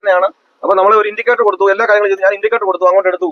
തന്നെയാണ്. അപ്പൊ നമ്മൾ ഒരു ഇൻഡിക്കേറ്റർ കൊടുത്തു, എല്ലാ കാര്യങ്ങളും ചെയ്തു. ഞാൻ ഇൻഡിക്കേറ്റർ കൊടുത്തു, അങ്ങോട്ട് എടുത്തു,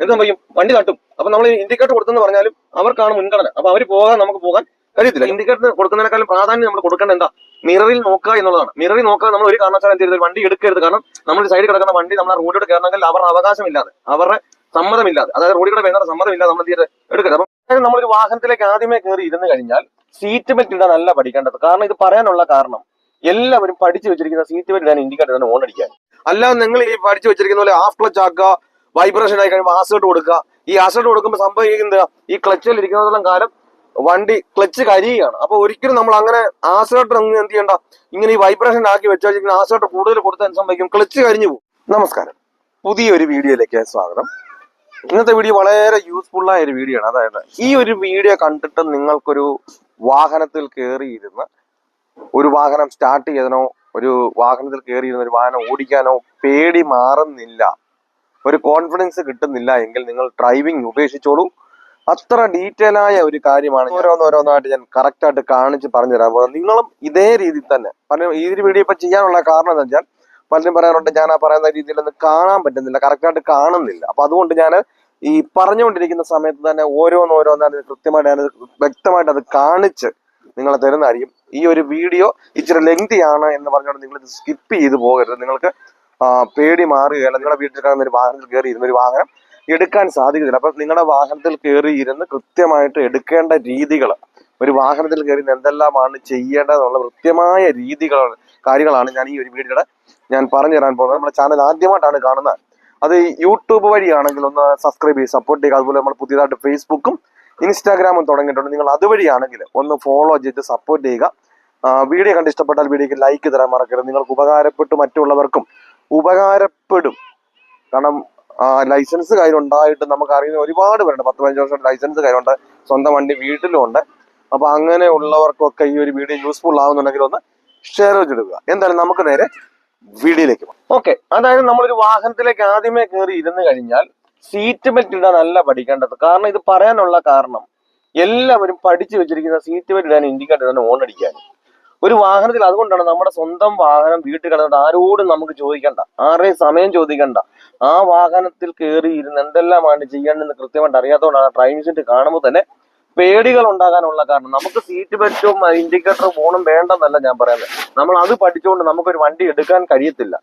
എന്ത് സംഭവിക്കും? വണ്ടി തട്ടും. അപ്പൊ നമ്മൾ ഇൻഡിക്കേറ്റർ കൊടുത്തെന്ന് പറഞ്ഞാലും അവർക്കാണ് മുൻഗണന. അപ്പൊ അവർ പോകാൻ നമുക്ക് പോകാൻ കഴിയത്തില്ല. ഇൻഡിക്കേറ്റർ കൊടുക്കുന്നതിനേക്കാളും പ്രാധാന്യം നമ്മൾ കൊടുക്കേണ്ട എന്താ? മിററിൽ നോക്കുക എന്നുള്ളതാണ്. മിററിൽ നോക്കുക നമ്മൾ ഒരു കാരണവശാലും എന്ത് ചെയ്ത് വണ്ടി എടുക്കരുത്. കാരണം നമ്മൾ സൈഡിൽ കിടക്കുന്ന വണ്ടി നമ്മളെ റോഡിലൂടെ കയറണമെങ്കിൽ അവരുടെ അവകാശമില്ലാതെ, അവരുടെ സമ്മതമില്ലാതെ, അതായത് റോഡിലൂടെ വേണ്ട സമ്മതമില്ലാതെ നമ്മൾ എന്ത് എടുക്കരുത്. അപ്പൊ നമ്മളൊരു വാഹനത്തിലേക്ക് ആദ്യമേ കയറി ഇരുന്ന് കഴിഞ്ഞാൽ സീറ്റ് ബെൽറ്റ് ഇടാനല്ല പഠിക്കേണ്ടത്. കാരണം ഇത് പറയാനുള്ള കാരണം, എല്ലാവരും പഠിച്ചു വെച്ചിരിക്കുന്ന സീറ്റ് ബെൽറ്റ് ഇടാൻ, ഇൻഡിക്കേറ്റർ ഇടാൻ, ഓൺ അടിക്കാൻ. അല്ലാതെ നിങ്ങൾ ഈ പഠിച്ചു വെച്ചിരിക്കുന്ന പോലെ ഹാഫ് ക്ലച്ച് ആക്കുക, വൈബ്രേഷൻ ആയി കഴിയുമ്പോൾ ആസേർട്ട് കൊടുക്കുക. ഈ ആസേർട്ട് കൊടുക്കുമ്പോൾ സംഭവിക്കുന്നത് ഈ ക്ലച്ചിൽ ഇരിക്കുന്നതോളം കാലം വണ്ടി ക്ലച്ച് കരിയുകയാണ്. അപ്പൊ ഒരിക്കലും നമ്മൾ അങ്ങനെ ആസേർട്ട് എന്ത് ചെയ്യണ്ട, ഇങ്ങനെ ഈ വൈബ്രേഷൻ ആക്കി വെച്ചാൽ ആസേർട്ട് കൂടുതൽ കൊടുത്താൽ സംഭവിക്കും, ക്ലച്ച് കരിഞ്ഞു പോകും. നമസ്കാരം, പുതിയൊരു വീഡിയോയിലേക്ക് സ്വാഗതം. ഇന്നത്തെ വീഡിയോ വളരെ യൂസ്ഫുൾ ആയ ഒരു വീഡിയോ ആണ്. അതായത് ഈ ഒരു വീഡിയോ കണ്ടിട്ട് നിങ്ങൾക്കൊരു വാഹനത്തിൽ കയറിയിരുന്ന് ഒരു വാഹനം സ്റ്റാർട്ട് ചെയ്തനോ, ഒരു വാഹനത്തിൽ കയറിയിരുന്ന ഒരു വാഹനം ഓടിക്കാനോ പേടി മാറുന്നില്ല, ഒരു കോൺഫിഡൻസ് കിട്ടുന്നില്ല എങ്കിൽ നിങ്ങൾ ഡ്രൈവിംഗ് ഉപേക്ഷിച്ചോളൂ. അത്ര ഡീറ്റെയിൽ ആയ ഒരു കാര്യമാണ്. ഓരോന്നായിട്ട് ഞാൻ കറക്റ്റായിട്ട് കാണിച്ച് പറഞ്ഞു തരാൻ പോകുന്നത്. നിങ്ങളും ഇതേ രീതിയിൽ തന്നെ ഈ ഒരു വീഡിയോ ഇപ്പൊ ചെയ്യാനുള്ള കാരണം എന്ന് വെച്ചാൽ, പലരും പറയാറുണ്ട് ഞാൻ ആ പറയുന്ന രീതിയിലൊന്നും കാണാൻ പറ്റുന്നില്ല, കറക്റ്റായിട്ട് കാണുന്നില്ല. അപ്പൊ അതുകൊണ്ട് ഞാൻ ഈ പറഞ്ഞുകൊണ്ടിരിക്കുന്ന സമയത്ത് തന്നെ ഓരോന്നായിട്ട് കൃത്യമായിട്ട് വ്യക്തമായിട്ട് അത് കാണിച്ച് നിങ്ങളെ തരുന്നതായിരിക്കും. ഈ ഒരു വീഡിയോ ഇച്ചിരി ലെങ്തി ആണ് എന്ന് പറഞ്ഞുകൊണ്ട് നിങ്ങൾ ഇത് സ്കിപ്പ് ചെയ്ത് പോകരുത്. നിങ്ങൾക്ക് പേടി മാറുകയല്ല. നിങ്ങളുടെ വീട്ടിൽ കിടന്ന ഒരു വാഹനത്തിൽ കയറി ഇരുന്ന ഒരു വാഹനം എടുക്കാൻ സാധിക്കത്തില്ല. അപ്പൊ നിങ്ങളുടെ വാഹനത്തിൽ കയറി ഇരുന്ന് കൃത്യമായിട്ട് എടുക്കേണ്ട രീതികൾ, ഒരു വാഹനത്തിൽ കയറി എന്തെല്ലാമാണ് ചെയ്യേണ്ടതെന്നുള്ള കൃത്യമായ കാര്യങ്ങളാണ് ഞാൻ ഈ ഒരു വീഡിയോയുടെ ഞാൻ പറഞ്ഞു തരാൻ പോകുന്നത്. നമ്മുടെ ചാനൽ ആദ്യമായിട്ടാണ് കാണുന്നത്, അത് യൂട്യൂബ് വഴിയാണെങ്കിൽ ഒന്ന് സബ്സ്ക്രൈബ് ചെയ്ത് സപ്പോർട്ട് ചെയ്യുക. അതുപോലെ നമ്മൾ പുതിയതായിട്ട് ഫേസ്ബുക്കും ഇൻസ്റ്റാഗ്രാമും തുടങ്ങിയിട്ടുണ്ട്. നിങ്ങൾ അതുവഴിയാണെങ്കിൽ ഒന്ന് ഫോളോ ചെയ്ത് സപ്പോർട്ട് ചെയ്യുക. വീഡിയോ കണ്ട് ഇഷ്ടപ്പെട്ടാൽ വീഡിയോക്ക് ലൈക്ക് തരാൻ മറക്കരുത്. നിങ്ങൾക്ക് ഉപകാരപ്പെട്ട് മറ്റുള്ളവർക്കും ഉപകാരപ്പെടും. കാരണം ലൈസൻസ് കയ്യിലുണ്ടായിട്ട് നമുക്ക് അറിയുന്ന ഒരുപാട് പേരുണ്ട്. 10-15 വർഷം ലൈസൻസ് കയ്യിലുണ്ട്, സ്വന്തം വണ്ടി വീട്ടിലും ഉണ്ട്. അപ്പൊ അങ്ങനെയുള്ളവർക്കൊക്കെ ഈ ഒരു വീഡിയോ യൂസ്ഫുൾ ആവുന്നുണ്ടെങ്കിൽ ഒന്ന് ഷെയർ ചെയ്തിടുക. എന്തായാലും നമുക്ക് നേരെ വീഡിയോയിലേക്ക് പോകാം. ഓക്കെ, അതായത് നമ്മളൊരു വാഹനത്തിലേക്ക് ആദ്യമേ കയറി ഇരുന്ന് കഴിഞ്ഞാൽ സീറ്റ് ബെൽറ്റ് ഇടാനല്ല പഠിക്കേണ്ടത്. കാരണം ഇത് പറയാനുള്ള കാരണം, എല്ലാവരും പഠിച്ചു വെച്ചിരിക്കുന്ന സീറ്റ് ബെൽറ്റ് ഇടാൻ, ഇൻഡിക്കേറ്റർ ഇടാൻ, ഓൺ അടിക്കാൻ. ഒരു വാഹനത്തിൽ അതുകൊണ്ടാണ് നമ്മുടെ സ്വന്തം വാഹനം വീട്ടിൽ കിടന്നിട്ട് ആരോടും നമുക്ക് ചോദിക്കണ്ട, ആരുടെയും സമയം ചോദിക്കണ്ട. ആ വാഹനത്തിൽ കയറി ഇരുന്ന് എന്തെല്ലാമാണ് ചെയ്യേണ്ടതെന്ന് കൃത്യമായിട്ട് അറിയാത്തതുകൊണ്ടാണ് ഡ്രൈവിംഗ് സീറ്റ് കാണുമ്പോൾ തന്നെ പേടികൾ ഉണ്ടാകാനുള്ള കാരണം. നമുക്ക് സീറ്റ് ബെൽറ്റും ഇൻഡിക്കേറ്ററും ഫോണും വേണ്ടെന്നല്ല ഞാൻ പറയുന്നത്. നമ്മൾ അത് പഠിച്ചുകൊണ്ട് നമുക്കൊരു വണ്ടി എടുക്കാൻ കഴിയത്തില്ല.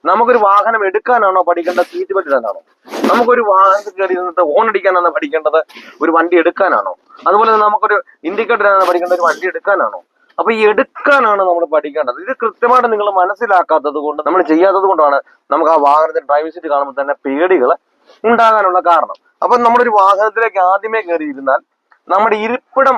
നമുക്കൊരു വാഹനം എടുക്കാനാണോ പഠിക്കേണ്ടത്, സീറ്റ് ബെൽറ്റ് ഇടാനാണോ? നമുക്കൊരു വാഹനത്തിൽ കയറി ഇരുന്നിട്ട് ഓൺ അടിക്കാനാണോ പഠിക്കേണ്ടത്, ഒരു വണ്ടി എടുക്കാനാണോ? അതുപോലെ തന്നെ നമുക്കൊരു ഇൻഡിക്കേറ്റർ ആണോ പഠിക്കേണ്ടത്, ഒരു വണ്ടി എടുക്കാനാണോ? അപ്പൊ ഈ എടുക്കാനാണ് നമ്മൾ പഠിക്കേണ്ടത്. ഇത് കൃത്യമായിട്ട് നിങ്ങൾ മനസ്സിലാക്കാത്തത് കൊണ്ട്, നമ്മൾ ചെയ്യാത്തത് കൊണ്ടാണ് നമുക്ക് ആ വാഹനത്തിന് ഡ്രൈവിംഗ് സീറ്റ് കാണുമ്പോൾ തന്നെ പേടികൾ ഉണ്ടാകാനുള്ള കാരണം. അപ്പൊ നമ്മളൊരു വാഹനത്തിലേക്ക് ആദ്യമേ കയറി ഇരുന്നാൽ നമ്മുടെ ഇരിപ്പിടം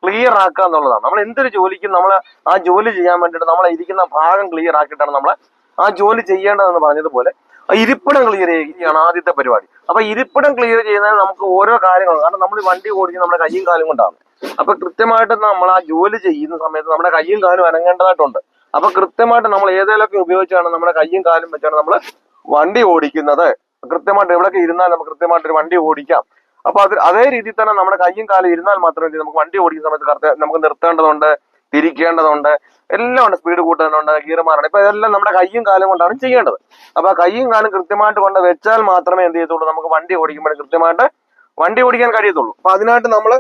ക്ലിയർ ആക്കുക എന്നുള്ളതാണ്. നമ്മൾ എന്തൊരു ജോലിക്കും നമ്മൾ ആ ജോലി ചെയ്യാൻ വേണ്ടിയിട്ട് നമ്മളെ ഇരിക്കുന്ന ഭാഗം ക്ലിയർ ആക്കിയിട്ടാണ് നമ്മൾ ആ ജോലി ചെയ്യേണ്ടതെന്ന് പറഞ്ഞതുപോലെ ഇരിപ്പിടം ക്ലിയർ ചെയ്യുകയാണ് ആദ്യത്തെ പരിപാടി. അപ്പൊ ഇരിപ്പിടം ക്ലിയർ ചെയ്യുന്നതിന് നമുക്ക് ഓരോ കാര്യങ്ങളും, കാരണം നമ്മൾ വണ്ടി ഓടിക്കുന്നത് നമ്മുടെ കയ്യും കാലും കൊണ്ടാണ്. അപ്പൊ കൃത്യമായിട്ട് നമ്മൾ ആ ജോലി ചെയ്യുന്ന സമയത്ത് നമ്മുടെ കയ്യും കാലും അനങ്ങേണ്ടതായിട്ടുണ്ട്. അപ്പൊ കൃത്യമായിട്ട് നമ്മൾ ഏതെങ്കിലുമൊക്കെ ഉപയോഗിച്ചാണ് നമ്മുടെ കയ്യും കാലും വെച്ചാണ് നമ്മൾ വണ്ടി ഓടിക്കുന്നത്. കൃത്യമായിട്ട് എവിടെയൊക്കെ ഇരുന്നാൽ നമുക്ക് കൃത്യമായിട്ട് ഒരു വണ്ടി ഓടിക്കാം. അപ്പൊ അതേ രീതിയിൽ തന്നെ നമ്മുടെ കയ്യും കാലും ഇരുന്നാൽ മാത്രമേ നമുക്ക് വണ്ടി ഓടിക്കുന്ന സമയത്ത് നമുക്ക് നിർത്തേണ്ടതുണ്ട്, തിരിക്കേണ്ടതുണ്ട്, എല്ലാം ഉണ്ട്, സ്പീഡ് കൂട്ടേണ്ടതുണ്ട്, ഗിയർ മാറണം. ഇപ്പൊ ഇതെല്ലാം നമ്മുടെ കയ്യും കാലും കൊണ്ടാണ് ചെയ്യേണ്ടത്. അപ്പൊ ആ കയ്യും കാലും കൃത്യമായിട്ട് കൊണ്ട് വെച്ചാൽ മാത്രമേ എന്ത് ചെയ്യത്തുള്ളൂ, നമുക്ക് വണ്ടി ഓടിക്കുമ്പോൾ കൃത്യമായിട്ട് വണ്ടി ഓടിക്കാൻ കഴിയത്തുള്ളൂ. അപ്പൊ അതിനായിട്ട് നമ്മൾ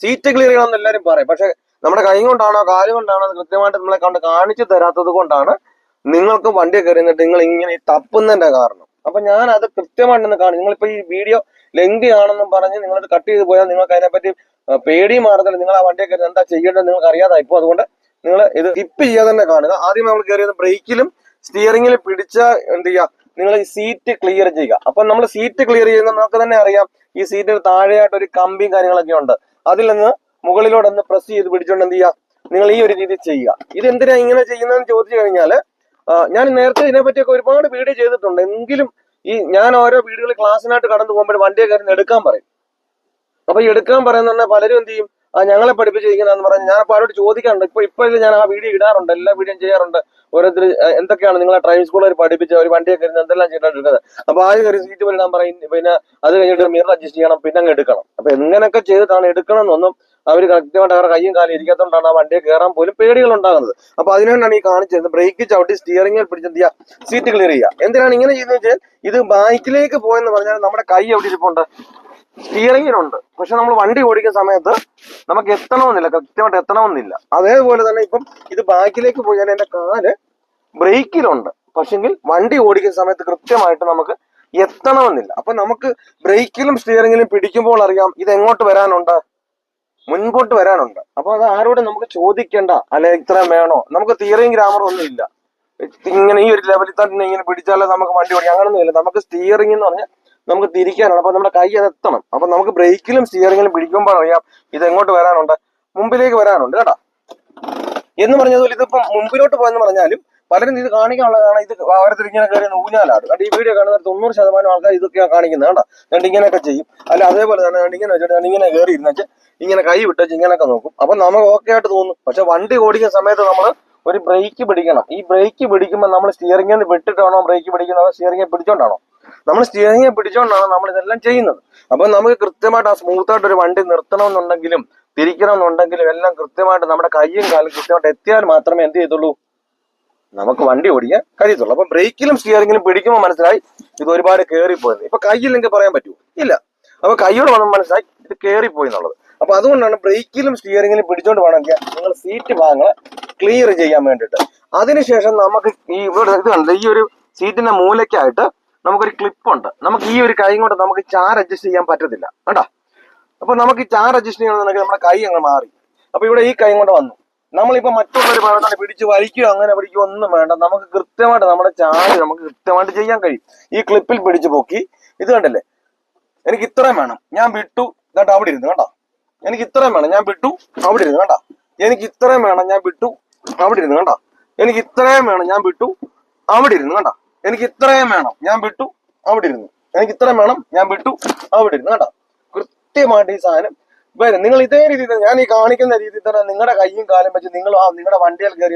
സീറ്റ് ക്ലിയർ ചെയ്യണമെന്ന് എല്ലാവരും പറയും. പക്ഷെ നമ്മുടെ കൈ കൊണ്ടാണോ കാല് കൊണ്ടാണോ അത് കൃത്യമായിട്ട് നമ്മളെ കൊണ്ട് കാണിച്ചു തരാത്തത് കൊണ്ടാണ് നിങ്ങൾക്ക് വണ്ടി കയറിയിട്ട് നിങ്ങൾ ഇങ്ങനെ തപ്പുന്നതിന്റെ കാരണം. അപ്പൊ ഞാൻ അത് കൃത്യമായിട്ടൊന്ന് കാണിച്ചു. നിങ്ങളിപ്പോ ഈ വീഡിയോ ലെങ്തി ആണെന്നും പറഞ്ഞ് നിങ്ങളത് കട്ട് ചെയ്ത് പോയാൽ നിങ്ങൾക്ക് അതിനെപ്പറ്റി പേടി മാറുന്നില്ല. നിങ്ങൾ ആ വണ്ടിയെ കയറി എന്താ ചെയ്യേണ്ടത് നിങ്ങൾക്ക് അറിയാതായി ഇപ്പോൾ. അതുകൊണ്ട് നിങ്ങൾ ഇത് സ്കിപ്പ് ചെയ്യാതെ തന്നെ കാണുക. ആദ്യം നമ്മൾ കയറിയത് ബ്രേക്കിലും സ്റ്റിയറിംഗിലും പിടിച്ച എന്ത് ചെയ്യുക, നിങ്ങൾ ഈ സീറ്റ് ക്ലിയർ ചെയ്യുക. അപ്പൊ നമ്മൾ സീറ്റ് ക്ലിയർ ചെയ്യുന്ന നമുക്ക് തന്നെ അറിയാം, ഈ സീറ്റിന് താഴെയായിട്ട് ഒരു കമ്പിയും കാര്യങ്ങളൊക്കെ ഉണ്ട്. അതിൽ നിന്ന് മുകളിലോട്ട് ഒന്ന് പ്രസ് ചെയ്ത് പിടിച്ചോണ്ട് എന്ത് ചെയ്യുക, നിങ്ങൾ ഈ ഒരു രീതി ചെയ്യുക. ഇത് എന്തിനാ ഇങ്ങനെ ചെയ്യുന്നതെന്ന് ചോദിച്ചു കഴിഞ്ഞാൽ, ഞാൻ നേരത്തെ ഇതിനെപ്പറ്റിയൊക്കെ ഒരുപാട് വീഡിയോ ചെയ്തിട്ടുണ്ട്. എങ്കിലും ഞാൻ ഓരോ വീഡിയോകൾ ക്ലാസ്സിനായിട്ട് കടന്നു പോകുമ്പോൾ വണ്ടിയെ കയറി എടുക്കാൻ പറയും. അപ്പൊ എടുക്കാൻ പറയുന്ന പലരും എന്ത് ചെയ്യും, ഞങ്ങളെ പഠിപ്പിച്ചിരിക്കുന്നതെന്ന് പറഞ്ഞ് ഞാൻ അപ്പൊ അവരോട് ചോദിക്കാറുണ്ട്. ഇപ്പൊ ഞാൻ ആ വീഡിയോ ഇടാറുണ്ട്, എല്ലാ വീഡിയോയും ചെയ്യാറുണ്ട്. ഓരോരുത്തർ എന്തൊക്കെയാണ് നിങ്ങളെ ഡ്രൈവിംഗ് സ്കൂളിൽ പഠിപ്പിച്ച ഒരു വണ്ടിയെ കയറി എന്തെല്ലാം ചെയ്തിട്ടുള്ളത്. അപ്പൊ ആദ്യം കയറി സീറ്റ് ഇടാൻ പറയും, പിന്നെ അത് കഴിഞ്ഞിട്ട് മിറർ അഡ്ജസ്റ്റ് ചെയ്യണം, പിന്നെ അങ്ങ് എടുക്കണം. അപ്പൊ എങ്ങനെയൊക്കെ ചെയ്തിട്ടാണ് എടുക്കണം എന്നൊന്നും അവർ കൃത്യമായിട്ട് അവരുടെ കയ്യും കാലും ഇരിക്കാത്തതുകൊണ്ടാണ് ആ വണ്ടിയെ കയറാൻ പോലും പേടികൾ ഉണ്ടാകുന്നത്. അപ്പൊ അതിനുവേണ്ടാണ് ഈ കാണിച്ചത് ബ്രേക്ക് ചവിട്ടി സ്റ്റിയറിംഗിൽ പിടിച്ചെന്ത് ചെയ്യുക, സീറ്റ് ക്ലിയർ ചെയ്യുക. എന്തിനാണ് ഇങ്ങനെ ചെയ്യുന്നത് വെച്ചാൽ ഇത് ബൈക്കിലേക്ക് പോയെന്ന് പറഞ്ഞാൽ നമ്മുടെ കൈ എവിടെ ഇരിപ്പുണ്ട്, സ്റ്റിയറിംഗിലുണ്ട്. പക്ഷെ നമ്മൾ വണ്ടി ഓടിക്കുന്ന സമയത്ത് നമുക്ക് എത്തണമെന്നില്ല, കൃത്യമായിട്ട് എത്തണമെന്നില്ല. അതേപോലെ തന്നെ ഇപ്പം ഇത് ബാക്കിലേക്ക് പോയാൽ എന്റെ കാല് ബ്രേക്കിലുണ്ട്, പക്ഷെങ്കിൽ വണ്ടി ഓടിക്കുന്ന സമയത്ത് കൃത്യമായിട്ട് നമുക്ക് എത്തണമെന്നില്ല. അപ്പൊ നമുക്ക് ബ്രേക്കിലും സ്റ്റിയറിംഗിലും പിടിക്കുമ്പോൾ അറിയാം ഇത് എങ്ങോട്ട് വരാനുണ്ട്, മുൻപോട്ട് വരാനുണ്ട്. അപ്പൊ അത് ആരോടും നമുക്ക് ചോദിക്കേണ്ട, അല്ലെ ഇത്രയും വേണോ, നമുക്ക് തിയറിയും ഗ്രാമറും ഒന്നും ഇല്ല. ഇങ്ങനെ ഈ ഒരു ലെവലിൽ തന്നെ ഇങ്ങനെ പിടിച്ചാലേ നമുക്ക് വണ്ടി ഓടിക്കാം, അങ്ങനൊന്നും ഇല്ല. നമുക്ക് സ്റ്റിയറിംഗ് എന്ന് പറഞ്ഞാൽ നമുക്ക് തിരിക്കാനാണ്. അപ്പൊ നമ്മുടെ കൈ അത് എത്തണം. അപ്പൊ നമുക്ക് ബ്രേക്കിലും സ്റ്റിയറിംഗിലും പിടിക്കുമ്പോൾ അറിയാം ഇത് എങ്ങോട്ട് വരാനുണ്ട്, മുമ്പിലേക്ക് വരാനുണ്ട് കേട്ടോ. എന്ന് പറഞ്ഞതുപോലെ ഇതിപ്പം മുമ്പിലോട്ട് പോയെന്ന് പറഞ്ഞാലും പലരും ഇത് കാണിക്കാനുള്ളതാണ്. ഇത് അവരത്തിൽ ഇങ്ങനെ കയറി ഊഞ്ഞാലാണ്. കണ്ട് ഈ വീഡിയോ കാണുന്ന 90% ആൾക്കാർ ഇതൊക്കെയാണ് കാണിക്കുന്നത് കേട്ടോ. കണ്ട് ഇങ്ങനെയൊക്കെ ചെയ്യും. അല്ല അതേപോലെ തന്നെ കണ്ട് ഇങ്ങനെ വെച്ചിട്ട് ഇങ്ങനെ കയറി ഇരുന്നിട്ട് ഇങ്ങനെ കൈ വിട്ടേച്ച് ഇങ്ങനെയൊക്കെ നോക്കും. അപ്പൊ നമുക്ക് ഓക്കെ ആയിട്ട് തോന്നും. പക്ഷെ വണ്ടി ഓടിക്കുന്ന സമയത്ത് നമ്മൾ ഒരു ബ്രേക്ക് പിടിക്കണം. ഈ ബ്രേക്ക് പിടിക്കുമ്പോൾ നമ്മൾ സ്റ്റിയറിംഗിൽ നിന്ന് വിട്ടിട്ടാണോ ബ്രേക്ക് പിടിക്കുന്നത്, സ്റ്റിയറിംഗിൽ പിടിച്ചോണ്ടാണോ? നമ്മൾ സ്റ്റിയറിംഗിൽ പിടിച്ചോണ്ടാണ് നമ്മൾ ഇതെല്ലാം ചെയ്യുന്നത്. അപ്പൊ നമുക്ക് കൃത്യമായിട്ട് ആ സ്മൂത്തായിട്ട് ഒരു വണ്ടി നിർത്തണമെന്നുണ്ടെങ്കിലും തിരിക്കണമെന്നുണ്ടെങ്കിലും എല്ലാം കൃത്യമായിട്ട് നമ്മുടെ കൈയും കാലും കൃത്യമായിട്ട് എത്തിയാൽ മാത്രമേ എന്ത് ചെയ്തുള്ളൂ, നമുക്ക് വണ്ടി ഓടിക്കാൻ കഴിയത്തുള്ളൂ. അപ്പൊ ബ്രേക്കിലും സ്റ്റിയറിംഗിലും പിടിക്കുമ്പോൾ മനസ്സിലായി ഇത് ഒരുപാട് കയറിപ്പോയത്. ഇപ്പൊ കൈയില്ലെങ്കിൽ പറയാൻ പറ്റുമോ, ഇല്ല. അപ്പൊ കൈയോട് വന്ന് മനസ്സിലായി ഇത് കയറിപ്പോയി എന്നുള്ളത്. അപ്പൊ അതുകൊണ്ടാണ് ബ്രേക്കിലും സ്റ്റിയറിംഗിലും പിടിച്ചോണ്ട് വേണമെങ്കിൽ നിങ്ങൾ സീറ്റ് ഭാഗങ്ങൾ ക്ലിയർ ചെയ്യാൻ വേണ്ടിയിട്ട്. അതിനുശേഷം നമുക്ക് ഈ ഇവിടെ ഇത് കണ്ടത് ഈ ഒരു സീറ്റിന്റെ മൂലയ്ക്കായിട്ട് നമുക്കൊരു ക്ലിപ്പുണ്ട്. നമുക്ക് ഈ ഒരു കൈ കൊണ്ട് നമുക്ക് ചാർ അഡ്ജസ്റ്റ് ചെയ്യാൻ പറ്റത്തില്ല കേട്ടോ. അപ്പൊ നമുക്ക് ഈ ചാർ അഡ്ജസ്റ്റ് ചെയ്യണമെന്നുണ്ടെങ്കിൽ നമ്മുടെ കൈ അങ്ങ് മാറി. അപ്പൊ ഇവിടെ ഈ കൈ കൊണ്ട് വന്നു. നമ്മളിപ്പോ മറ്റുള്ളവർ പറയുന്നത് പിടിച്ച് വലിക്കുകയോ അങ്ങനെ പിടിക്കുകയോ ഒന്നും വേണ്ട. നമുക്ക് കൃത്യമായിട്ട് നമ്മുടെ ചാർജ് നമുക്ക് കൃത്യമായിട്ട് ചെയ്യാൻ കഴിയും. ഈ ക്ലിപ്പിൽ പിടിച്ച് പൊക്കി ഇത് കണ്ടല്ലേ, എനിക്ക് ഇത്രയും വേണം, ഞാൻ വിട്ടു, കേട്ടോ അവിടെ ഇരുന്നു കേട്ടോ. എനിക്ക് ഇത്രയും വേണം, ഞാൻ വിട്ടു, അവിടെ ഇരുന്നു കേട്ടോ. എനിക്ക് ഇത്രയും വേണം, ഞാൻ വിട്ടു, അവിടെ ഇരുന്നു കേട്ടോ. എനിക്ക് ഇത്രയും വേണം, ഞാൻ വിട്ടു, അവിടെ ഇരുന്നു കേട്ടോ. എനിക്ക് ഇത്രയും വേണം, ഞാൻ വിട്ടു, അവിടെ ഇരുന്നു. എനിക്ക് ഇത്രയും വേണം, ഞാൻ വിട്ടു, അവിടെ ഇരുന്നു കേട്ടോ. കൃത്യമായിട്ട് ഈ സാധനം വരും. നിങ്ങൾ ഇതേ രീതിയിൽ ഞാൻ ഈ കാണിക്കുന്ന രീതിയിൽ തന്നെ നിങ്ങളുടെ കൈയും കാലും വെച്ച് നിങ്ങൾ നിങ്ങളുടെ വണ്ടിയിൽ കയറി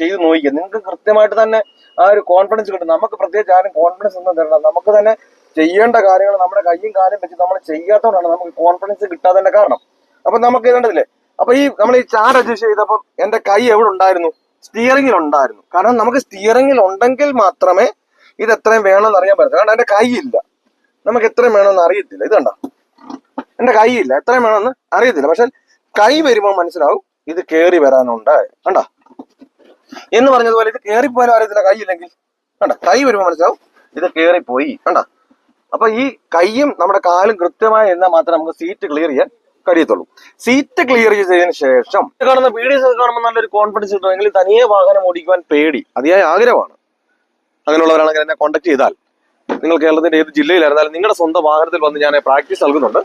ചെയ്ത് നോക്കിക്കുക. നിങ്ങൾക്ക് കൃത്യമായിട്ട് തന്നെ ആ ഒരു കോൺഫിഡൻസ് കിട്ടും. നമുക്ക് പ്രത്യേകിച്ച് ആരും കോൺഫിഡൻസ് ഒന്നും തരണം. നമുക്ക് തന്നെ ചെയ്യേണ്ട കാര്യങ്ങൾ നമ്മുടെ കൈയും കാലും വെച്ച് നമ്മൾ ചെയ്യാത്തതുകൊണ്ടാണ് നമുക്ക് കോൺഫിഡൻസ് കിട്ടാത്തതിന്റെ കാരണം. അപ്പൊ നമുക്ക് ഇതുണ്ടല്ലേ, അപ്പൊ ഈ നമ്മൾ ഈ ചാർജ് അഡ്ജസ്റ്റ് ചെയ്തപ്പോൾ എന്റെ കൈ എവിടെ ഉണ്ടായിരുന്നു, സ്റ്റിയറിംഗിൽ ഉണ്ടായിരുന്നു. കാരണം നമുക്ക് സ്റ്റിയറിംഗിൽ ഉണ്ടെങ്കിൽ മാത്രമേ ഇത് എത്രയും വേണമെന്ന് അറിയാൻ പറ്റത്തില്ല. കാരണം എന്റെ കൈയില്ല, നമുക്ക് എത്രയും വേണമെന്ന് അറിയത്തില്ല. ഇത് കണ്ടോ, എന്റെ കൈയില്ല, എത്രയും വേണമെന്ന് അറിയത്തില്ല. പക്ഷെ കൈ വരുമ്പോൾ മനസ്സിലാവും ഇത് കയറി വരാനുണ്ട് കണ്ടോ. എന്ന് പറഞ്ഞതുപോലെ ഇത് കയറിപ്പോയാലും അറിയത്തില്ല കൈയില്ലെങ്കിൽ. കണ്ട, കൈ വരുമ്പോൾ മനസ്സിലാവും ഇത് കയറിപ്പോയി കണ്ട. അപ്പൊ ഈ കൈയും നമ്മുടെ കാലും കൃത്യമായി എന്നാൽ മാത്രമേ നമുക്ക് സീറ്റ് ക്ലിയർ ചെയ്യാൻ കഴിയത്തുള്ളൂ. സീറ്റ് ക്ലിയർ ചെയ്തതിനു ശേഷം കാണുന്ന വീഡിയോസ് ഒക്കെ കാണുമ്പോൾ നല്ലൊരു കോൺഫിഡൻസ് കിട്ടുമെങ്കിൽ തനിയെ വാഹനം ഓടിക്കുവാൻ പേടി അതിയായ ആഗ്രഹമാണ്. അങ്ങനെയുള്ളവരാണെങ്കിൽ എന്നെ കോൺടാക്ട് ചെയ്താൽ നിങ്ങൾ കേരളത്തിന്റെ ഏത് ജില്ലയിലായിരുന്നാലും നിങ്ങളുടെ സ്വന്തം വാഹനത്തിൽ വന്ന് ഞാൻ പ്രാക്ടീസ് നൽകുന്നുണ്ട്.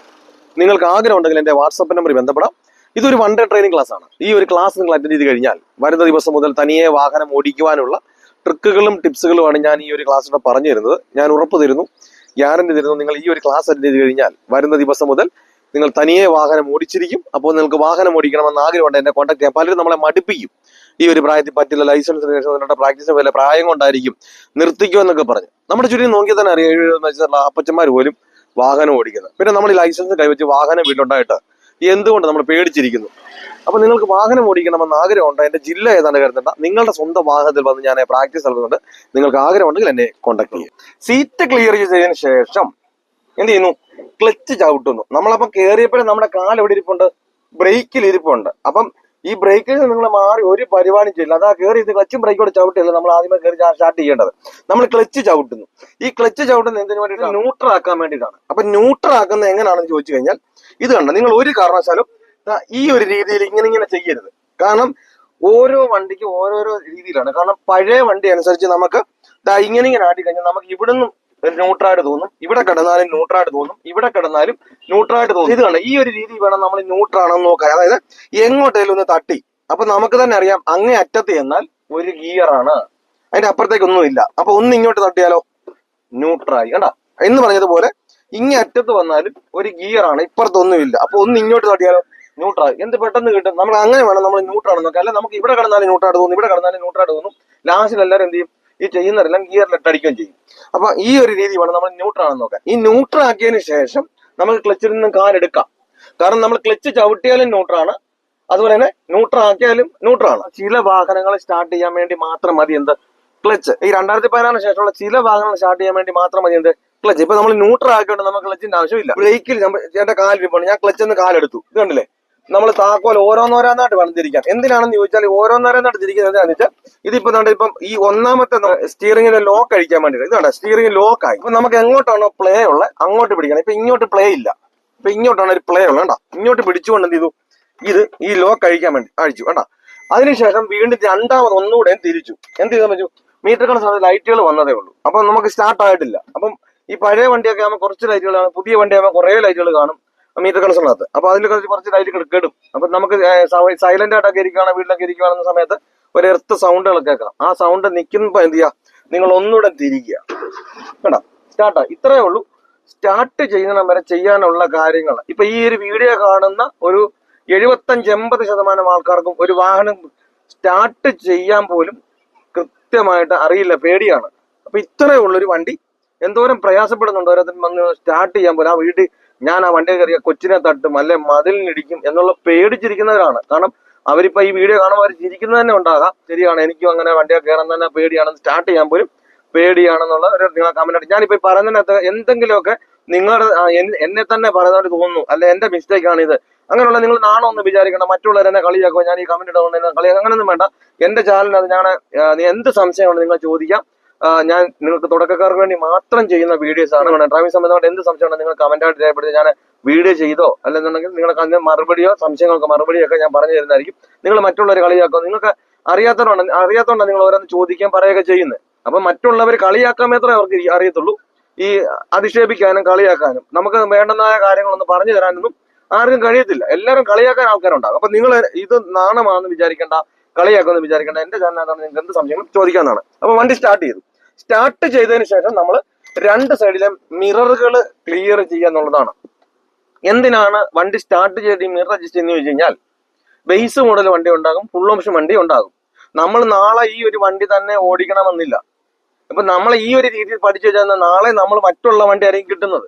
നിങ്ങൾക്ക് ആഗ്രഹം ഉണ്ടെങ്കിൽ എന്റെ വാട്സാപ്പ് നമ്പറിൽ ബന്ധപ്പെടാം. ഇതൊരു 1 ഡേ ട്രെയിനിങ് ക്ലാസ് ആണ്. ഈ ഒരു ക്ലാസ് നിങ്ങൾ അറ്റൻഡ് ചെയ്ത് കഴിഞ്ഞാൽ വരുന്ന ദിവസം മുതൽ തനിയെ വാഹനം ഓടിക്കുവാനുള്ള ട്രിക്കുകളും ടിപ്സുകളുമാണ് ഞാൻ ഈ ഒരു ക്ലാസ്സിലൂടെ പറഞ്ഞു തരുന്നത്. ഞാൻ ഉറപ്പ് തരുന്നു, ഗ്യാരണ്ടി തരുന്നു, നിങ്ങൾ ഈ ഒരു ക്ലാസ് അറ്റൻഡ് ചെയ്ത് കഴിഞ്ഞാൽ വരുന്ന ദിവസം മുതൽ നിങ്ങൾ തനിയെ വാഹനം ഓടിച്ചിരിക്കും. അപ്പോൾ നിങ്ങൾക്ക് വാഹനം ഓടിക്കണമെന്ന് ആഗ്രഹമുണ്ട് എന്നെ കോൺടാക്ട് ചെയ്യാം. പലരും നമ്മളെ മടുപ്പിക്കും, ഈ ഒരു പ്രായത്തിൽ പറ്റില്ല, ലൈസൻസിന് ശേഷം നിങ്ങളുടെ പ്രാക്ടീസിന് വല്ല പ്രായം കൊണ്ടായിരിക്കും നിർത്തിക്കോ എന്നൊക്കെ പറഞ്ഞ്. നമ്മുടെ ചുറ്റും നോക്കിയാൽ തന്നെ അറിയാം 70 വയസ്സുള്ള അപ്പച്ചന്മാർ പോലും വാഹനം ഓടിക്കുന്നത്. പിന്നെ നമ്മൾ ഈ ലൈസൻസ് കൈവച്ച് വാഹനം വീട്ടിലുണ്ടായിട്ട് എന്തുകൊണ്ട് നമ്മൾ പേടിച്ചിരിക്കുന്നു? അപ്പൊ നിങ്ങൾക്ക് വാഹനം ഓടിക്കണമെന്ന് ആഗ്രഹമുണ്ട്, എന്റെ ജില്ല ഏതാണ്ട് കരുതണ്ട, നിങ്ങളുടെ സ്വന്തം വാഹനത്തിൽ വന്ന് ഞാൻ പ്രാക്ടീസ് നൽകുന്നുണ്ട്. നിങ്ങൾക്ക് ആഗ്രഹമുണ്ടെങ്കിൽ എന്നെ കോൺടാക്ട് ചെയ്യും. സീറ്റ് ക്ലിയർ ചെയ്തതിനു ശേഷം എന്ത് ചെയ്യുന്നു, ക്ലച്ച് ചവിട്ടുന്നു. നമ്മളപ്പം കയറിയപ്പോഴും നമ്മുടെ കാൽ എവിടെ ഇരിപ്പുണ്ട്, ബ്രേക്കിൽ ഇരിപ്പുണ്ട്. അപ്പം ഈ ബ്രേക്കിൽ നിന്ന് നിങ്ങൾ മാറി ഒരു പരിപാടി ചെയ്യില്ല. അതാ കയറി ഇത് ക്ലച്ചും ബ്രേക്കോട് ചവിട്ടില്ല നമ്മൾ ആദ്യമേ കയറി സ്റ്റാർട്ട് ചെയ്യേണ്ടത്. നമ്മൾ ക്ലച്ച് ചവിട്ടുന്നു. ഈ ക്ലച്ച് ചവിട്ടുന്ന എന്തിനു വേണ്ടിയിട്ട്, ന്യൂട്രൽ ആക്കാൻ വേണ്ടിയിട്ടാണ്. അപ്പൊ ന്യൂട്രൽ ആക്കുന്നത് എങ്ങനെയാണെന്ന് ചോദിച്ചു കഴിഞ്ഞാൽ ഇത് കണ്ട, നിങ്ങൾ ഒരു കാരണവശാലും ഈ ഒരു രീതിയിൽ ഇങ്ങനെ ചെയ്യരുത്. കാരണം ഓരോ വണ്ടിക്കും ഓരോരോ രീതിയിലാണ്. കാരണം പഴയ വണ്ടി അനുസരിച്ച് നമുക്ക് ഇങ്ങനെ ആട്ടി കഴിഞ്ഞാൽ നമുക്ക് ഇവിടുന്ന് ന്യൂട്രായിട്ട് തോന്നും, ഇവിടെ കിടന്നാലും ന്യൂട്രായിട്ട് തോന്നും, ഇവിടെ കിടന്നാലും ന്യൂട്രായിട്ട് തോന്നും. ഇത് കണ്ട, ഈ ഒരു രീതി വേണം നമ്മൾ ന്യൂട്രാണെന്ന് നോക്കാൻ. അതായത് എങ്ങോട്ടേലും ഒന്ന് തട്ടി, അപ്പൊ നമുക്ക് തന്നെ അറിയാം അങ്ങേ അറ്റത്ത് ചെന്നാൽ ഒരു ഗിയറാണ്, അതിന്റെ അപ്പുറത്തേക്കൊന്നും ഇല്ല. അപ്പൊ ഒന്ന് ഇങ്ങോട്ട് തട്ടിയാലോ ന്യൂട്രായി കണ്ട. എന്ന് പറഞ്ഞതുപോലെ ഇങ്ങേ അറ്റത്ത് വന്നാലും ഒരു ഗിയറാണ്, ഇപ്പുറത്തൊന്നും ഇല്ല. അപ്പൊ ഒന്ന് ഇങ്ങോട്ട് തട്ടിയാലോ ന്യൂട്രായി. എന്ത് പെട്ടെന്ന് കിട്ടും. നമ്മൾ അങ്ങനെ വേണം നമ്മൾ ന്യൂട്രാണെന്ന് നോക്കാം. അല്ല നമുക്ക് ഇവിടെ കിടന്നാലും ന്യൂട്രായിട്ട് തോന്നും, ഇവിടെ കിടന്നാലും ന്യൂട്രായിട്ട് തോന്നും. ലാസ്റ്റിൽ എല്ലാവരും എന്ത് ചെയ്യും, ഈ ചെയ്യുന്നവരെല്ലാം ഗിയറിലിട്ട് അടിക്കുകയും ചെയ്യും. അപ്പൊ ഈ ഒരു രീതി വേണം നമ്മൾ ന്യൂട്രാണെന്ന് നോക്കാം. ഈ ന്യൂട്രാക്കിയതിന് ശേഷം നമുക്ക് ക്ലച്ചിൽ നിന്ന് കാലെടുക്കാം. കാരണം നമ്മൾ ക്ലച്ച് ചവിട്ടിയാലും ന്യൂട്രാണ്, അതുപോലെ തന്നെ ന്യൂട്രൽ ആക്കിയാലും ന്യൂട്രാണ്. ചില വാഹനങ്ങൾ സ്റ്റാർട്ട് ചെയ്യാൻ വേണ്ടി മാത്രം മതി എന്ത് ക്ലച്ച്. ഈ 2016 ശേഷമുള്ള ചില വാഹനങ്ങൾ സ്റ്റാർട്ട് ചെയ്യാൻ വേണ്ടി മാത്രം മതി എന്ത് ക്ലച്ച്. ഇപ്പൊ നമ്മൾ ന്യൂട്രൽ ആക്കിയോണ്ട് നമുക്ക് ക്ലച്ചിന്റെ ആവശ്യമില്ല. ബ്രേക്കിൽ എന്റെ കാലിരിപ്പാണ്, ഞാൻ ക്ലച്ച് കാലെടുത്തു, ഇത് കണ്ടില്ലേ, നമ്മൾ താക്കോൽ ഓരോന്നോരോന്നായിട്ട് വേണം തിരിക്കാൻ. എന്തിനാണെന്ന് ചോദിച്ചാൽ ഓരോന്നോരോന്നായിട്ട് തിരിക്കുന്നത് എന്താണെന്ന് വെച്ചാൽ ഇതിപ്പോ ഇപ്പം ഈ ഒന്നാമത്തെ സ്റ്റിയറിംഗിന് ലോക്ക് അഴിക്കാൻ വേണ്ടിയിട്ട് ഇതാണ് സ്റ്റിയറിംഗ് ലോക്ക് ആയി. ഇപ്പൊ നമുക്ക് എങ്ങോട്ടാണോ പ്ലേ ഉള്ളത് അങ്ങോട്ട് പിടിക്കണം. ഇപ്പൊ ഇങ്ങോട്ട് പ്ലേ ഇല്ല, ഇപ്പൊ ഇങ്ങോട്ടാണ് ഒരു പ്ലേ ഉള്ളത്, കണ്ടാ ഇങ്ങോട്ട് പിടിച്ചുകൊണ്ട് എന്ത് ചെയ്തു, ഇത് ഈ ലോക്ക് അഴിക്കാൻ വേണ്ടി അഴിച്ചു, കണ്ടാ. അതിനുശേഷം വീണ്ടും രണ്ടാമത് ഒന്നുകൂടെ തിരിച്ചു. എന്ത് ചെയ്താൽ പറ്റൂ, മീറ്റർ കണക്ക് ലൈറ്റുകൾ വന്നതേ ഉള്ളൂ, അപ്പൊ നമുക്ക് സ്റ്റാർട്ട് ആയിട്ടില്ല. അപ്പം ഈ പഴയ വണ്ടിയൊക്കെ ആകുമ്പോൾ കുറച്ച് ലൈറ്റുകളാണ്, പുതിയ വണ്ടിയാകുമ്പോൾ കുറെ ലൈറ്റുകൾ കാണും മീറ്റർ കണക്ഷനകത്ത്. അപ്പൊ അതിൽ കുറച്ച് ലൈറ്റ് കെടും. അപ്പൊ നമുക്ക് സൈലന്റ് ആയിട്ടൊക്കെ ഇരിക്കുകയാണ്, വീട്ടിലൊക്കെ ഇരിക്കുകയാണെന്ന സമയത്ത് ഒരു എർത്ത് സൗണ്ടുകളൊക്കെ കേൾക്കാം. ആ സൗണ്ട് നിൽക്കുമ്പോ എന്ത് ചെയ്യുക, നിങ്ങൾ ഒന്നുകൂടെ തിരിക്കുക, കേട്ടോ, സ്റ്റാർട്ടാ. ഇത്രയേ ഉള്ളൂ. സ്റ്റാർട്ട് ചെയ്യുന്ന വരെ ചെയ്യാനുള്ള കാര്യങ്ങൾ. ഇപ്പൊ ഈ ഒരു വീഡിയോ കാണുന്ന ഒരു 75-80% ആൾക്കാർക്കും ഒരു വാഹനം സ്റ്റാർട്ട് ചെയ്യാൻ പോലും കൃത്യമായിട്ട് അറിയില്ല, പേടിയാണ്. അപ്പൊ ഇത്രയേ ഉള്ളൊരു വണ്ടി എന്തോരം പ്രയാസപ്പെടുന്നുണ്ട് ഓരോരുത്തരും വന്ന് സ്റ്റാർട്ട് ചെയ്യാൻ പോലും. ആ വീട്ടിൽ ഞാൻ ആ വണ്ടി കയറിയ കൊച്ചിനെ തട്ടും അല്ലെ മതിലിനിടിക്കും എന്നുള്ള പേടിച്ചിരിക്കുന്നവരാണ്. കാരണം അവരിപ്പോ ഈ വീഡിയോ കാണുമ്പോൾ അവർ ചിരിക്കുന്നത് തന്നെ ഉണ്ടാകാം. ശരിയാണ്, എനിക്കും അങ്ങനെ വണ്ടിയൊക്കെ കയറാൻ തന്നെ പേടിയാണ്, സ്റ്റാർട്ട് ചെയ്യാൻ പോലും പേടിയാണെന്നുള്ള ഒരു നിങ്ങളെ കമന്റ്. ഞാനിപ്പോ ഈ പറയുന്നതിനകത്ത് എന്തെങ്കിലുമൊക്കെ നിങ്ങളുടെ എന്നെ തന്നെ പറയുന്നതായിട്ട് തോന്നുന്നു, അല്ലെ എന്റെ മിസ്റ്റേക്ക് ആണ് ഇത്, അങ്ങനെയുള്ള നിങ്ങൾ നാണോ ഒന്ന് വിചാരിക്കണം. മറ്റുള്ളവരെന്നെ കളിയാക്കുമ്പോൾ ഞാൻ ഈ കമന്റ് ഇടുകൊണ്ട് കളിയാക്കും, അങ്ങനെയൊന്നും വേണ്ട. എന്റെ ചാനലിനകത്ത് ഞാൻ എന്ത് സംശയമാണ് നിങ്ങൾ ചോദിക്കാം. ഞാൻ നിങ്ങൾക്ക് തുടക്കക്കാർക്ക് വേണ്ടി മാത്രം ചെയ്യുന്ന വീഡിയോസ് ആണ്. ഡ്രൈവിംഗ് സംബന്ധമായിട്ട് എന്ത് സംശയമാണ് നിങ്ങൾ കമന്റ് ആയിട്ട് രേഖപ്പെടുത്തി ഞാൻ വീഡിയോ ചെയ്തോ അല്ലെന്നുണ്ടെങ്കിൽ നിങ്ങൾക്ക് അതിന് മറുപടിയോ സംശയങ്ങൾക്ക് മറുപടിയോ ഒക്കെ ഞാൻ പറഞ്ഞു തരുന്നതായിരിക്കും. നിങ്ങൾ മറ്റുള്ളവർ കളിയാക്കോ, നിങ്ങൾക്ക് അറിയാത്തോണ്ടാണ് നിങ്ങൾ ഓരോന്ന് ചോദിക്കാൻ പറയുകയൊക്കെ ചെയ്യുന്നത്. അപ്പൊ മറ്റുള്ളവർ കളിയാക്കാൻ മാത്രമേ അവർക്ക് അറിയത്തുള്ളൂ. ഈ അധിക്ഷേപിക്കാനും കളിയാക്കാനും നമുക്ക് വേണ്ടുന്നതായ കാര്യങ്ങളൊന്നും പറഞ്ഞു തരാനൊന്നും ആർക്കും കഴിയത്തില്ല. എല്ലാവരും കളിയാക്കാൻ ആൾക്കാരുണ്ടാകും. അപ്പൊ നിങ്ങൾ ഇത് നാണമാണെന്ന് വിചാരിക്കേണ്ട, കളിയാക്കുമെന്ന് വിചാരിക്കേണ്ട. എന്റെ ചാനലിനകത്താണ് നിങ്ങൾക്ക് എന്ത് സംശയങ്ങളും ചോദിക്കാവുന്നതാണ്. അപ്പൊ വണ്ടി സ്റ്റാർട്ട് ചെയ്തു. സ്റ്റാർട്ട് ചെയ്തതിന് ശേഷം നമ്മൾ രണ്ട് സൈഡിലെ മിററുകൾ ക്ലിയർ ചെയ്യുക എന്നുള്ളതാണ്. എന്തിനാണ് വണ്ടി സ്റ്റാർട്ട് ചെയ്ത് ഈ മിറർ അഡ്ജസ്റ്റ് എന്ന് ചോദിച്ചു കഴിഞ്ഞാൽ, ബേസ് മോഡൽ വണ്ടി ഉണ്ടാകും, ഫുൾ ഓപ്ഷൻ വണ്ടി ഉണ്ടാകും. നമ്മൾ നാളെ ഈ ഒരു വണ്ടി തന്നെ ഓടിക്കണമെന്നില്ല. ഇപ്പൊ നമ്മൾ ഈ ഒരു രീതിയിൽ പഠിച്ചു വെച്ചാൽ നാളെ നമ്മൾ മറ്റുള്ള വണ്ടി ആയിരിക്കും കിട്ടുന്നത്.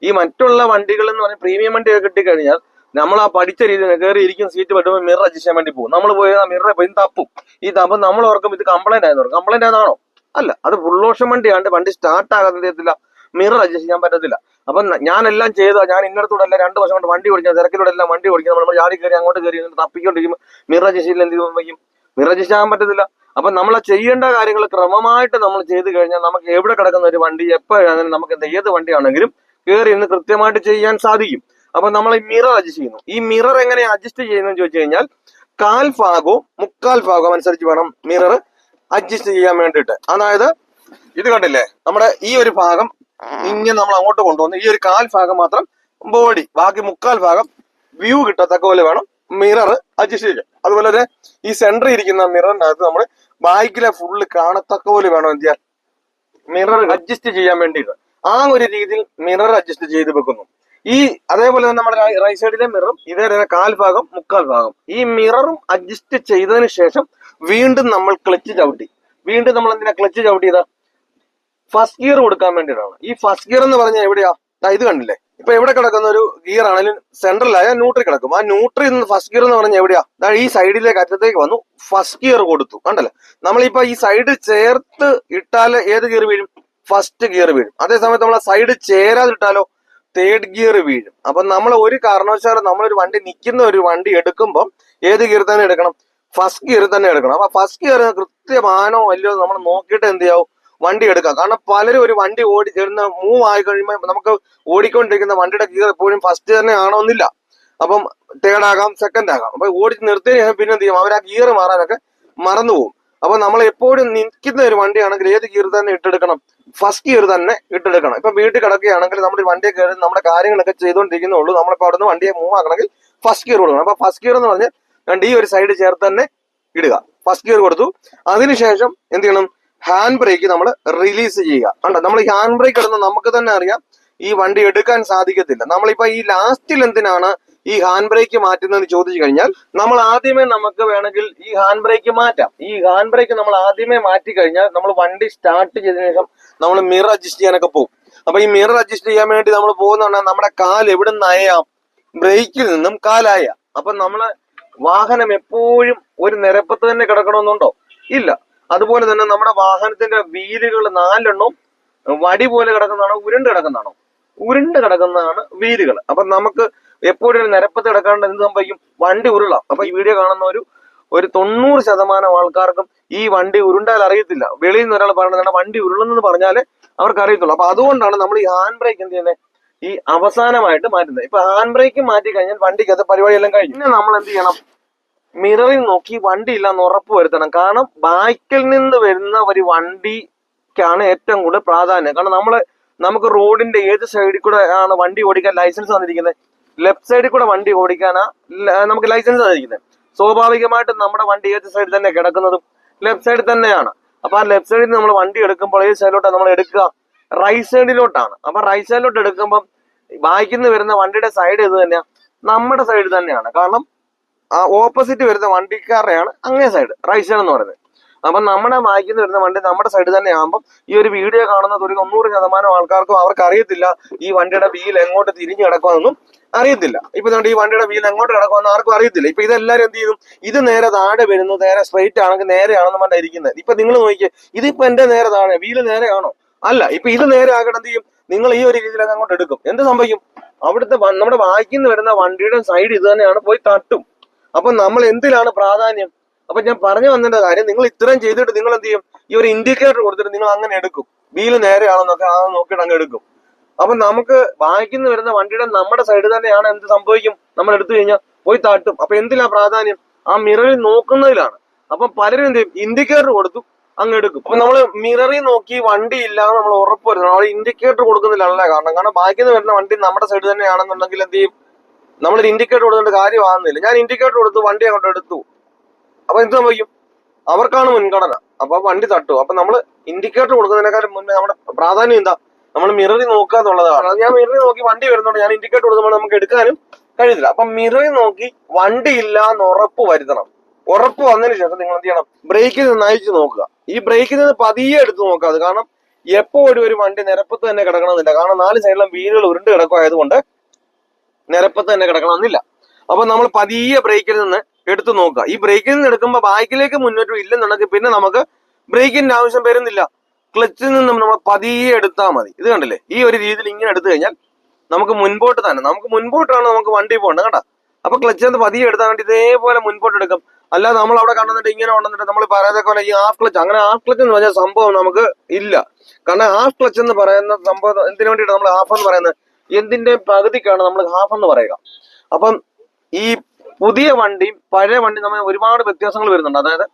ഈ മറ്റുള്ള വണ്ടികൾ എന്ന് പറഞ്ഞാൽ പ്രീമിയം വണ്ടിയൊക്കെ കിട്ടിക്കഴിഞ്ഞാൽ നമ്മൾ ആ പഠിച്ച രീതിയിൽ കയറി ഇരിക്കും, സീറ്റ് പറ്റുമ്പോൾ മിറർ അഡ്ജസ്റ്റ് ചെയ്യാൻ വേണ്ടി പോകും. നമ്മൾ പോയി ആ മിററെ പോയി തപ്പും. ഈ തപ്പം നമ്മൾ ഓർക്കും ഇത് കംപ്ലൈന്റ് ആയെന്ന്. കംപ്ലൈന്റ് ആണെന്നാണോ? അല്ല, അത് ഫുൾ ഓപ്ഷൻ വണ്ടിയാണ്ട് വണ്ടി സ്റ്റാർട്ട് ആകാൻ മിറർ അഡ്ജസ്റ്റ് ചെയ്യാൻ പറ്റത്തില്ല. അപ്പൊ ഞാനെല്ലാം ചെയ്താൽ ഞാൻ ഇന്നടത്തൂടെ എല്ലാം 2 വർഷം കൊണ്ട് വണ്ടി ഓടിക്കുക, തിരക്കിലൂടെ എല്ലാം വണ്ടി ഓടിക്കുക, നമ്മൾ ചാടി കയറി അങ്ങോട്ട് കയറി തപ്പിക്കൊണ്ടിരിക്കുമ്പോൾ മിറർ അഡ്ജസ്റ്റ് ചെയ്യില്ല, എന്ത് ചെയ്യുമ്പോഴേക്കും മിറർ അഡ്ജസ്റ്റ് ആകാൻ പറ്റത്തില്ല. അപ്പൊ നമ്മൾ ചെയ്യേണ്ട കാര്യങ്ങൾ ക്രമമായിട്ട് നമ്മൾ ചെയ്ത് കഴിഞ്ഞാൽ നമുക്ക് എവിടെ കിടക്കുന്ന ഒരു വണ്ടി എപ്പോഴാണെങ്കിലും നമുക്ക് ഏത് വണ്ടിയാണെങ്കിലും കയറി ഇന്ന് കൃത്യമായിട്ട് ചെയ്യാൻ സാധിക്കും. അപ്പൊ നമ്മൾ ഈ മിറർ അഡ്ജസ്റ്റ് ചെയ്യുന്നു. ഈ മിറർ എങ്ങനെ അഡ്ജസ്റ്റ് ചെയ്യുന്നതെന്ന് ചോദിച്ചു കഴിഞ്ഞാൽ 1/4 ഭാഗവും 3/4 ഭാഗവും അനുസരിച്ച് വേണം മിറർ അഡ്ജസ്റ്റ് ചെയ്യാൻ വേണ്ടിയിട്ട്. അതായത് ഇത് കണ്ടില്ലേ, നമ്മുടെ ഈ ഒരു ഭാഗം ഇങ്ങനെ നമ്മൾ അങ്ങോട്ട് കൊണ്ടുവന്ന് ഈ ഒരു 1/4 ഭാഗം മാത്രം ബോഡി, ബാക്കി 3/4 ഭാഗം വ്യൂ കിട്ടത്തക്ക പോലെ വേണം മിറർ അഡ്ജസ്റ്റ് ചെയ്യാൻ. അതുപോലെ തന്നെ ഈ സെന്ററിൽ ഇരിക്കുന്ന മിററിനകത്ത് നമ്മൾ ബാക്കിലെ ഫുള്ള് കാണത്തക്ക പോലെ വേണം എന്ത് ചെയ്യാൻ, മിറർ അഡ്ജസ്റ്റ് ചെയ്യാൻ വേണ്ടിയിട്ട്. ആ ഒരു രീതിയിൽ മിറർ അഡ്ജസ്റ്റ് ചെയ്ത് വെക്കുന്നു. ഈ അതേപോലെ തന്നെ നമ്മുടെ റൈറ്റ് സൈഡിലെ മിററും ഇതേ 1/4 ഭാഗം 3/4 ഭാഗം ഈ മിററും അഡ്ജസ്റ്റ് ചെയ്തതിന് ശേഷം വീണ്ടും നമ്മൾ ക്ലച്ച് ചവിട്ടി. വീണ്ടും നമ്മൾ എന്തിനാ ക്ലച്ച് ചവിട്ടിയത്? ഫസ്റ്റ് ഗിയർ കൊടുക്കാൻ വേണ്ടിയിട്ടാണ്. ഈ ഫസ്റ്റ് ഗിയർ എന്ന് പറഞ്ഞാൽ എവിടെയാ? ഇത് കണ്ടില്ലേ, ഇപ്പൊ എവിടെ കിടക്കുന്ന ഒരു ഗിയർ ആണെങ്കിലും സെൻട്രലായ ന്യൂട്രി കിടക്കും. ആ ന്യൂട്രി ഫസ്റ്റ് ഗിയർ എന്ന് പറഞ്ഞാൽ എവിടെയാ? ഈ സൈഡിലേക്ക് അറ്റത്തേക്ക് വന്നു, ഫസ്റ്റ് ഗിയർ കൊടുത്തു. കണ്ടല്ലേ, നമ്മളിപ്പോ ഈ സൈഡ് ചേർത്ത് ഇട്ടാൽ ഏത് ഗിയർ വീഴും? ഫസ്റ്റ് ഗിയർ വീഴും. അതേസമയത്ത് നമ്മളെ സൈഡ് ചേരാതിട്ടാലോ 3rd ഗിയർ വീഴും. അപ്പൊ നമ്മൾ ഒരു കാരണവശാലും നമ്മളൊരു വണ്ടി നിൽക്കുന്ന ഒരു വണ്ടി എടുക്കുമ്പോൾ ഏത് ഗിയർ തന്നെ എടുക്കണം? ഫസ്റ്റ് ഗിയർ തന്നെ എടുക്കണം. അപ്പൊ ഫസ്റ്റ് ഗിയർ കൃത്യമാണോ അല്ലയോ നമ്മൾ നോക്കിയിട്ട് എന്ത് ചെയ്യാവും, വണ്ടി എടുക്കാം. കാരണം പലരും ഒരു വണ്ടി മൂവ് ആയി കഴിയുമ്പോൾ നമുക്ക് ഓടിക്കൊണ്ടിരിക്കുന്ന വണ്ടിയുടെ ഗിയർ എപ്പോഴും ഫസ്റ്റ് തന്നെ ആണോന്നില്ല. അപ്പം 3rd ആകാം, 2nd ആകാം. അപ്പൊ ഓടിച്ച് നിർത്തിയ പിന്നെ എന്ത് ചെയ്യും, അവർ ആ ഗിയർ മാറാനൊക്കെ മറന്നുപോകും. അപ്പൊ നമ്മൾ എപ്പോഴും നിൽക്കുന്ന ഒരു വണ്ടിയാണെങ്കിൽ ഏത് ഗിയർ തന്നെ ഇട്ടെടുക്കണം? ഫസ്റ്റ് ഗിയർ തന്നെ ഇട്ടെടുക്കണം. ഇപ്പൊ വീട്ടിൽ കിടക്കുകയാണെങ്കിൽ നമ്മുടെ വണ്ടിയെ കയറി നമ്മുടെ കാര്യങ്ങളൊക്കെ ചെയ്തുകൊണ്ടിരിക്കുന്നുള്ളൂ. നമ്മളിപ്പോ അവിടെ നിന്ന് വണ്ടിയെ മൂവ് ആക്കണമെങ്കിൽ ഫസ്റ്റ് ഗിയർ കൊടുക്കണം. അപ്പൊ ഫസ്റ്റ് ഗിയർ എന്ന് പറഞ്ഞാൽ ഈ ഒരു സൈഡ് ചേർത്ത് തന്നെ ഇടുക. ഫസ്റ്റ് ഗിയർ കൊടുത്തു. അതിനുശേഷം എന്ത് ചെയ്യണം? ഹാൻഡ് ബ്രേക്ക് നമ്മൾ റിലീസ് ചെയ്യുക. കണ്ടോ, നമ്മൾ ഈ ഹാൻഡ് ബ്രേക്ക് ഇടുന്ന നമുക്ക് തന്നെ അറിയാം ഈ വണ്ടി എടുക്കാൻ സാധിക്കത്തില്ല. നമ്മളിപ്പോ ഈ ലാസ്റ്റിൽ എന്തിനാണ് ഈ ഹാൻഡ് ബ്രേക്ക് മാറ്റുന്നതെന്ന് ചോദിച്ചു കഴിഞ്ഞാൽ, നമ്മൾ ആദ്യമേ നമുക്ക് വേണമെങ്കിൽ ഈ ഹാൻഡ് ബ്രേക്ക് മാറ്റാം. ഈ ഹാൻഡ് ബ്രേക്ക് നമ്മൾ ആദ്യമേ മാറ്റി കഴിഞ്ഞാൽ നമ്മൾ വണ്ടി സ്റ്റാർട്ട് ചെയ്തതിനു ശേഷം നമ്മൾ മിറർ അഡ്ജസ്റ്റ് ചെയ്യാനൊക്കെ പോകും. അപ്പൊ ഈ മിറർ അഡ്ജസ്റ്റ് ചെയ്യാൻ വേണ്ടി നമ്മൾ പോകുന്ന നമ്മുടെ കാൽ എവിടെ നിന്ന് അയയാം? ബ്രേക്കിൽ നിന്നും കാലായ. അപ്പൊ നമ്മളെ വാഹനം എപ്പോഴും ഒരു നിരപ്പത്ത് തന്നെ കിടക്കണമെന്നുണ്ടോ? ഇല്ല. അതുപോലെ തന്നെ നമ്മുടെ വാഹനത്തിന്റെ വീലുകൾ 4 വടി പോലെ കിടക്കുന്നതാണോ, ഉരുണ്ട് കിടക്കുന്നതാണോ? ഉരുണ്ട് കിടക്കുന്നതാണ് വീലുകൾ. അപ്പൊ നമുക്ക് എപ്പോഴും ഒരു നിരപ്പത്ത് കിടക്കാണ്ട് എന്ത് സംഭവിക്കും? വണ്ടി ഉരുളാം. അപ്പൊ ഈ വീഡിയോ കാണുന്ന ഒരു 90% ആൾക്കാർക്കും ഈ വണ്ടി ഉരുണ്ടാൽ അറിയത്തില്ല. വെളിയിൽ നിന്ന് ഒരാൾ പറയുന്നത് വണ്ടി ഉരുളുന്നെന്ന് പറഞ്ഞാലേ അവർക്ക് അറിയത്തുള്ളൂ. അപ്പൊ അതുകൊണ്ടാണ് നമ്മൾ ഈ ഹാൻഡ് ബ്രേക്ക് എന്ത് ചെയ്യുന്നത്, ഈ അവസാനമായിട്ട് മാറ്റുന്നത്. ഇപ്പൊ ഹാൻഡ് ബ്രേക്ക് മാറ്റി കഴിഞ്ഞാൽ വണ്ടിക്ക് അത് പരിപാടിയെല്ലാം കഴിഞ്ഞു. പിന്നെ നമ്മൾ എന്ത് ചെയ്യണം? മിററിൽ നോക്കി വണ്ടി ഇല്ലാന്ന് ഉറപ്പ് വരുത്തണം. കാരണം ബാക്കിൽ നിന്ന് വരുന്ന ഒരു വണ്ടിക്കാണ് ഏറ്റവും കൂടുതൽ പ്രാധാന്യം. കാരണം നമുക്ക് റോഡിന്റെ ഏത് സൈഡിൽ കൂടെ ആണ് വണ്ടി ഓടിക്കാൻ ലൈസൻസ് വന്നിരിക്കുന്നത്? ലെഫ്റ്റ് സൈഡിൽ കൂടെ വണ്ടി ഓടിക്കാനാ നമുക്ക് ലൈസൻസ് വന്നിരിക്കുന്നത്. സ്വാഭാവികമായിട്ടും നമ്മുടെ വണ്ടി ഏത് സൈഡിൽ തന്നെ കിടക്കുന്നതും ലെഫ്റ്റ് സൈഡിൽ തന്നെയാണ്. അപ്പൊ ആ ലെഫ്റ്റ് സൈഡിൽ നമ്മൾ വണ്ടി എടുക്കുമ്പോൾ ഏത് സൈഡിലോട്ടാണ് നമ്മൾ എടുക്കുക? റൈറ്റ് സൈഡിലോട്ടാണ്. അപ്പൊ റൈറ്റ് സൈഡിലോട്ട് എടുക്കുമ്പോൾ ബാക്കിൽ നിന്ന് വരുന്ന വണ്ടിയുടെ സൈഡ് ഇത് തന്നെയാ, നമ്മുടെ സൈഡ് തന്നെയാണ്. കാരണം ആ ഓപ്പോസിറ്റ് വരുന്ന വണ്ടിക്കാരെയാണ് അങ്ങേ സൈഡ്, റൈറ്റ് സൈഡ് എന്ന് പറയുന്നത്. അപ്പൊ നമ്മുടെ ബാക്കിൽ നിന്ന് വരുന്ന വണ്ടി നമ്മുടെ സൈഡ് തന്നെ ആകുമ്പോൾ ഈ ഒരു വീഡിയോ കാണുന്നത് ഒരു 90% ആൾക്കാർക്കും അവർക്ക് അറിയത്തില്ല ഈ വണ്ടിയുടെ വീൽ എങ്ങോട്ട് തിരിഞ്ഞു കിടക്കുമെന്നൊന്നും അറിയത്തില്ല. ഇപ്പൊ ഈ വണ്ടിയുടെ വീൽ എങ്ങോട്ട് കിടക്കുമെന്ന് ആർക്കും അറിയത്തില്ല. ഇപ്പൊ ഇതെല്ലാരും എന്ത് ചെയ്യും? ഇത് നേരെ താഴെ വരുന്നു, നേരെ സ്ട്രെയിറ്റ് ആണെങ്കിൽ നേരെയാണെന്ന് പറഞ്ഞാൽ ഇരിക്കുന്നത്. ഇപ്പൊ നിങ്ങൾ നോക്കിയേ, ഇതിപ്പോ എന്റെ നേരെ താഴെ, വീല് നേരെയാണോ? അല്ല. ഇപ്പൊ ഇത് നേരെ ആകട്ടെ എന്ത് ചെയ്യും? നിങ്ങൾ ഈ ഒരു രീതിയിൽ അങ്ങോട്ട് എടുക്കും. എന്ത് സംഭവിക്കും? അവിടുത്തെ നമ്മുടെ ബാക്കിൽ നിന്ന് വരുന്ന വണ്ടിയുടെ സൈഡ് ഇത് തന്നെയാണ്, പോയി തട്ടും. അപ്പൊ നമ്മൾ എന്തിലാണ് പ്രാധാന്യം? അപ്പൊ ഞാൻ പറഞ്ഞു വന്നതിന്റെ കാര്യം, നിങ്ങൾ ഇത്രയും ചെയ്തിട്ട് നിങ്ങൾ എന്ത് ചെയ്യും? ഈ ഒരു ഇൻഡിക്കേറ്റർ കൊടുത്തിട്ട് നിങ്ങൾ അങ്ങനെ എടുക്കും. വീല് നേരെയാണെന്നൊക്കെ നോക്കിയിട്ട് അങ്ങ് എടുക്കും. അപ്പൊ നമുക്ക് ബാക്കിൽ നിന്ന് വരുന്ന വണ്ടിയുടെ നമ്മുടെ സൈഡ് തന്നെയാണ്, എന്ത് സംഭവിക്കും? നമ്മൾ എടുത്തു കഴിഞ്ഞാൽ പോയി തട്ടും. അപ്പൊ എന്തിനാ പ്രാധാന്യം? ആ മിററിൽ നോക്കുന്നതിലാണ്. അപ്പൊ പലരും എന്ത് ചെയ്യും? ഇൻഡിക്കേറ്റർ കൊടുത്തു അങ്ങ് എടുക്കും. അപ്പൊ നമ്മൾ മിററിൽ നോക്കി വണ്ടി ഇല്ലാതെ നമ്മൾ ഉറപ്പ് വരുന്നത് നമ്മൾ ഇൻഡിക്കേറ്റർ കൊടുക്കുന്നില്ല കാരണം ബാക്കിൽ നിന്ന് വരുന്ന വണ്ടി നമ്മുടെ സൈഡ് തന്നെയാണെന്നുണ്ടെങ്കിൽ എന്ത് ചെയ്യും? നമ്മളൊരു ഇൻഡിക്കേറ്റർ കൊടുക്കേണ്ട കാര്യമാകുന്നില്ല. ഞാൻ ഇൻഡിക്കേറ്റർ കൊടുത്തു, വണ്ടി അങ്ങോട്ട് എടുത്തു. അപ്പൊ എന്ത് സംഭവിക്കും? അവർക്കാണ് മുൻഗണന. അപ്പൊ വണ്ടി തട്ടു. അപ്പൊ നമ്മൾ ഇൻഡിക്കേറ്റർ കൊടുക്കുന്നതിനേക്കാളും മുന്നേ നമ്മുടെ പ്രാധാന്യം എന്താ? നമ്മൾ മിററിൽ നോക്കുക എന്നുള്ളതാണ്. ഞാൻ മിററിൽ നോക്കി വണ്ടി വരുന്നുണ്ട്, ഞാൻ ഇൻഡിക്കേറ്റർ കൊടുക്കുമ്പോൾ നമുക്ക് എടുക്കാനും കഴിയത്തില്ല. അപ്പൊ മിററിൽ നോക്കി വണ്ടി ഇല്ല എന്ന് ഉറപ്പ് വരുത്തണം. ഉറപ്പ് വന്നതിന് ശേഷം നിങ്ങൾ എന്ത് ചെയ്യണം? ബ്രേക്കിൽ നിന്ന് അയച്ചു നോക്കുക. ഈ ബ്രേക്കിൽ നിന്ന് പതിയെ എടുത്ത് നോക്കാതെ. കാരണം എപ്പോഴും ഒരു വണ്ടി നിരപ്പത്ത് തന്നെ കിടക്കണമെന്നില്ല. കാരണം 4 സൈഡിലും വീലുകൾ ഉരുണ്ട് കിടക്കുമായതുകൊണ്ട് നിരപ്പത്ത് തന്നെ കിടക്കണമെന്നില്ല. അപ്പൊ നമ്മൾ പതിയെ ബ്രേക്കിൽ നിന്ന് എടുത്തു നോക്കുക. ഈ ബ്രേക്കിൽ നിന്ന് എടുക്കുമ്പോൾ ബാക്കിലേക്ക് മുന്നോട്ട് ഇല്ലെന്നുണ്ടെങ്കിൽ പിന്നെ നമുക്ക് ബ്രേക്കിന്റെ ആവശ്യം വരുന്നില്ല. ക്ലച്ചിൽ നിന്നും നമ്മൾ പതിയെ എടുത്താൽ മതി. ഇത് കണ്ടില്ലേ? ഈ ഒരു രീതിയിൽ ഇങ്ങനെ എടുത്തു കഴിഞ്ഞാൽ നമുക്ക് മുൻപോട്ട് തന്നെ, നമുക്ക് മുൻപോട്ടാണ് നമുക്ക് വണ്ടി പോകേണ്ടത്. കേട്ടോ? അപ്പൊ ക്ലച്ചിൽ നിന്ന് പതിയെ എടുത്താൽ വേണ്ടി ഇതേപോലെ മുൻപോട്ട് എടുക്കും. അല്ലാതെ നമ്മൾ അവിടെ കണ്ടെന്നിട്ട് ഇങ്ങനെ ഉണ്ടെന്നിട്ട് നമ്മൾ പറയുന്ന പോലെ ഈ ഹാഫ് ക്ലച്ച്, അങ്ങനെ ഹാഫ് ക്ലച്ച് എന്ന് പറഞ്ഞ സംഭവം നമുക്ക് ഇല്ല. കാരണം ഹാഫ് ക്ലച്ച് എന്ന് പറയുന്ന സംഭവം എന്തിനു വേണ്ടിയിട്ട് നമ്മൾ ഹാഫ് എന്ന് പറയുന്നത്? എന്തിന്റെ പകുതിക്കാണ് നമ്മൾ ഹാഫ് എന്ന് പറയുക. അപ്പം ഈ പുതിയ വണ്ടിയും പഴയ വണ്ടിയും തമ്മിൽ ഒരുപാട് വ്യത്യാസങ്ങൾ വരുന്നുണ്ട്. അതായത്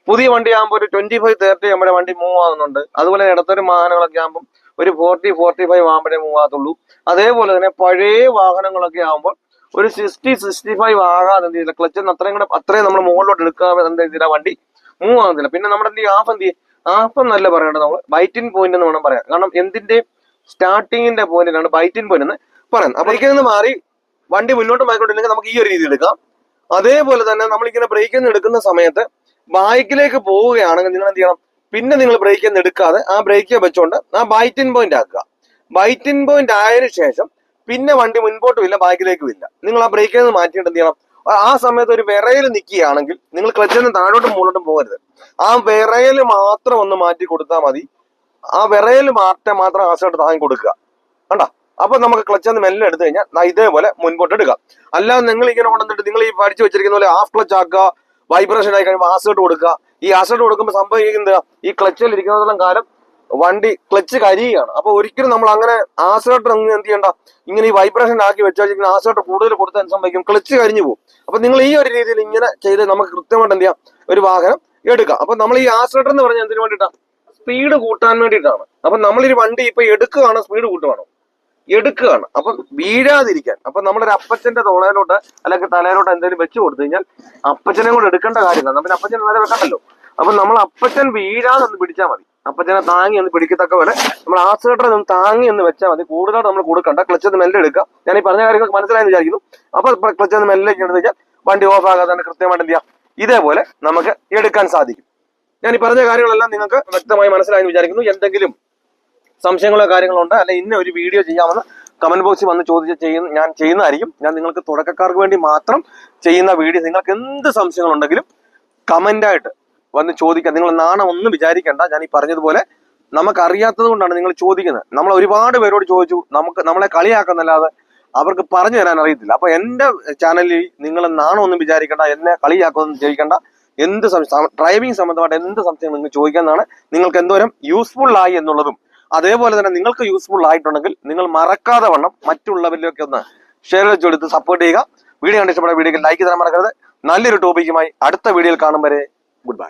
പുതിയ വണ്ടി ആകുമ്പോൾ ഒരു 25-30 നമ്മുടെ വണ്ടി മൂവ് ആകുന്നുണ്ട്. അതുപോലെ ഇടത്തൊരു വാഹനങ്ങളൊക്കെ ആകുമ്പോൾ ഒരു 40-45 ആകുമ്പോഴേ മൂവ് ആകത്തുള്ളൂ. അതേപോലെ തന്നെ പഴയ വാഹനങ്ങളൊക്കെ ആകുമ്പോൾ ഒരു 60-65 ആകാതെ എന്ത് ചെയ്യില്ല, ക്ലച്ചിൽ അത്രയും നമ്മൾ മുകളിലോട്ട് എടുക്കാതെ എന്ത് ചെയ്തില്ല, വണ്ടി മൂവ് ആകുന്നില്ല. പിന്നെ നമ്മുടെ എന്ത് ഹാഫ് എന്ത് ചെയ്യും? ഹാഫ് എന്നല്ല പറയേണ്ടത്, നമ്മൾ ബൈറ്റിംഗ് പോയിന്റ് എന്ന് വേണം പറയാം. കാരണം എന്തിന്റെ സ്റ്റാർട്ടിങ്ങിന്റെ പോയിന്റിലാണ് ബൈറ്റിംഗ് പോയിന്റ് എന്ന് പറയുന്നത്. അപ്പൊ ഇതിൽ നിന്ന് മാറി വണ്ടി മുന്നോട്ട് പോയിക്കൊണ്ടില്ലെങ്കിൽ നമുക്ക് ഈ ഒരു രീതി എടുക്കാം. അതേപോലെ തന്നെ നമ്മളിങ്ങനെ ബ്രേക്കിൽ നിന്ന് എടുക്കുന്ന സമയത്ത് ബാക്കിലേക്ക് പോവുകയാണെങ്കിൽ നിങ്ങൾ എന്ത് ചെയ്യണം? പിന്നെ നിങ്ങൾ ബ്രേക്കിൽ നിന്ന് എടുക്കാതെ ആ ബ്രേക്ക് വെച്ചോണ്ട് ആ ബൈറ്റിംഗ് പോയിന്റ് ആക്കുക. ബൈറ്റിംഗ് പോയിന്റ് ആയതിനു ശേഷം പിന്നെ വണ്ടി മുൻപോട്ടും ഇല്ല ബാക്കിലേക്കും ഇല്ല. നിങ്ങൾ ആ ബ്രേക്കിൽ നിന്ന് മാറ്റിയിട്ട് എന്ത് ചെയ്യണം? ആ സമയത്ത് ഒരു വിറയിൽ നിൽക്കുകയാണെങ്കിൽ നിങ്ങൾ ക്ലച്ചിൽ നിന്ന് താഴോട്ടും മുകളിലോട്ടും പോകരുത്. ആ വിറയിൽ മാത്രം ഒന്ന് മാറ്റി കൊടുത്താൽ മതി. ആ വിറയിൽ മാത്രം ആശ്രയിട്ട് താങ്ങി കൊടുക്കുക. കണ്ടോ? അപ്പൊ നമുക്ക് ക്ലച്ചിൽ നിന്ന് മെല്ലെ എടുത്തു കഴിഞ്ഞാൽ ഇതേപോലെ മുൻപോട്ട് എടുക്കാം. അല്ലാതെ നിങ്ങൾ ഇങ്ങനെ കൊണ്ടുവന്നിട്ട് നിങ്ങൾ ഈ പഠിച്ചു വെച്ചിരിക്കുന്ന പോലെ ഹാഫ് ക്ലച്ച് ആക്കുക, വൈബ്രേഷൻ ആയി കഴിയുമ്പോൾ ആസേർട്ട് കൊടുക്കുക. ഈ ആസേർട്ട് കൊടുക്കുമ്പോൾ സംഭവിക്കുന്നത് ഈ ക്ലച്ചിൽ ഇരിക്കുന്നതെല്ലാം കാലം വണ്ടി ക്ലച്ച് കരിയുകയാണ്. അപ്പൊ ഒരിക്കലും നമ്മൾ അങ്ങനെ ആസേർട്ട് എന്ത് ചെയ്യണ്ട, ഇങ്ങനെ ഈ വൈബ്രേഷൻ ആക്കി വെച്ചാൽ ആസേർട്ട് കൂടുതൽ കൊടുത്താൽ സംഭവിക്കും, ക്ലച്ച് കരിഞ്ഞു പോകും. അപ്പൊ നിങ്ങൾ ഈ ഒരു രീതിയിൽ ഇങ്ങനെ ചെയ്ത് നമുക്ക് കൃത്യമായിട്ട് എന്ത് ചെയ്യാം, ഒരു വാഹനം എടുക്കാം. അപ്പൊ നമ്മൾ ഈ ആസേർട്ട് എന്ന് പറഞ്ഞാൽ എന്തിനു വേണ്ടിയിട്ടാണ്? സ്പീഡ് കൂട്ടാൻ വേണ്ടിയിട്ടാണ്. അപ്പൊ നമ്മളൊരു വണ്ടി ഇപ്പൊ എടുക്കുകയാണോ സ്പീഡ് കൂട്ടുവാണോ? എടുക്കുകയാണ്. അപ്പൊ വീഴാതിരിക്കാൻ. അപ്പൊ നമ്മളൊരു അപ്പച്ചന്റെ തോളയിലോട്ട് അല്ലെങ്കിൽ തലയിലോട്ട് എന്തെങ്കിലും വെച്ച് കൊടുത്തു കഴിഞ്ഞാൽ അപ്പച്ചനെ കൂടെ എടുക്കേണ്ട കാര്യമില്ല. പിന്നെ അപ്പച്ചൻ നേരെ വെക്കണ്ടല്ലോ. അപ്പൊ നമ്മൾ അപ്പച്ചൻ വീഴാതെ ഒന്ന് പിടിച്ചാൽ മതി. അപ്പച്ചനെ താങ്ങി ഒന്ന് പിടിക്കത്തക്ക പോലെ നമ്മൾ ആക്സിലേറ്റർ ഒന്ന് താങ്ങി ഒന്ന് വെച്ചാൽ മതി. കൂടുതലായിട്ട് നമ്മൾ കൊടുക്കണ്ട. ക്ലച്ച് ഒന്ന് മെല്ലെ എടുക്കുക. ഞാൻ ഈ പറഞ്ഞ കാര്യങ്ങൾക്ക് മനസ്സിലായെന്ന് വിചാരിക്കുന്നു. അപ്പൊ ക്ലച്ച് ഒന്ന് മെല്ലെ എടുത്തു കഴിഞ്ഞാൽ വണ്ടി ഓഫ് ആകാതെ തന്നെ കൃത്യമായിട്ട് എന്ത് ചെയ്യാം, ഇതേപോലെ നമുക്ക് എടുക്കാൻ സാധിക്കും. ഞാൻ ഈ പറഞ്ഞ കാര്യങ്ങളെല്ലാം നിങ്ങൾക്ക് വ്യക്തമായി മനസ്സിലായെന്ന് വിചാരിക്കുന്നു. എന്തെങ്കിലും സംശയങ്ങളോ കാര്യങ്ങളോ ഉണ്ട്, അല്ലെ ഇന്ന ഒരു വീഡിയോ ചെയ്യാമെന്ന് കമന്റ് ബോക്സിൽ വന്ന് ഞാൻ ചെയ്യുന്നതായിരിക്കും. ഞാൻ നിങ്ങൾക്ക് തുടക്കക്കാർക്ക് വേണ്ടി മാത്രം ചെയ്യുന്ന വീഡിയോ. നിങ്ങൾക്ക് എന്ത് സംശയങ്ങളുണ്ടെങ്കിലും കമന്റായിട്ട് വന്ന് ചോദിക്കാം. നിങ്ങൾ നാണം ഒന്നും വിചാരിക്കേണ്ട. ഞാൻ ഈ പറഞ്ഞതുപോലെ നമുക്കറിയാത്തത് കൊണ്ടാണ് നിങ്ങൾ ചോദിക്കുന്നത്. നമ്മൾ ഒരുപാട് പേരോട് ചോദിച്ചു, നമ്മളെ കളിയാക്കുന്നല്ലാതെ അവർക്ക് പറഞ്ഞു തരാൻ അറിയത്തില്ല. അപ്പൊ എന്റെ ചാനലിൽ നിങ്ങൾ നാണം ഒന്നും വിചാരിക്കേണ്ട, എന്നെ കളിയാക്കൊന്നും ചോദിക്കേണ്ട. എന്ത് ഡ്രൈവിംഗ് സംബന്ധമായിട്ട് എന്ത് സംശയം നിങ്ങൾക്ക് ചോദിക്കാന്നാണ്. നിങ്ങൾക്ക് എന്തോരം യൂസ്ഫുൾ ആയി എന്നുള്ളതും അതേപോലെ തന്നെ നിങ്ങൾക്ക് യൂസ്ഫുൾ ആയിട്ടുണ്ടെങ്കിൽ നിങ്ങൾ മറക്കാതെ വണ്ണം മറ്റുള്ളവരിലേക്ക് ഒന്ന് ഷെയർ വെച്ചെടുത്ത് സപ്പോർട്ട് ചെയ്യുക. വീഡിയോ കണ്ട് ഇഷ്ടപ്പെട്ട വീഡിയോക്ക് ലൈക്ക് തരാൻ മറക്കരുത്. നല്ലൊരു ടോപ്പിക്കുമായി അടുത്ത വീഡിയോയിൽ കാണും വരെ ഗുഡ് ബൈ.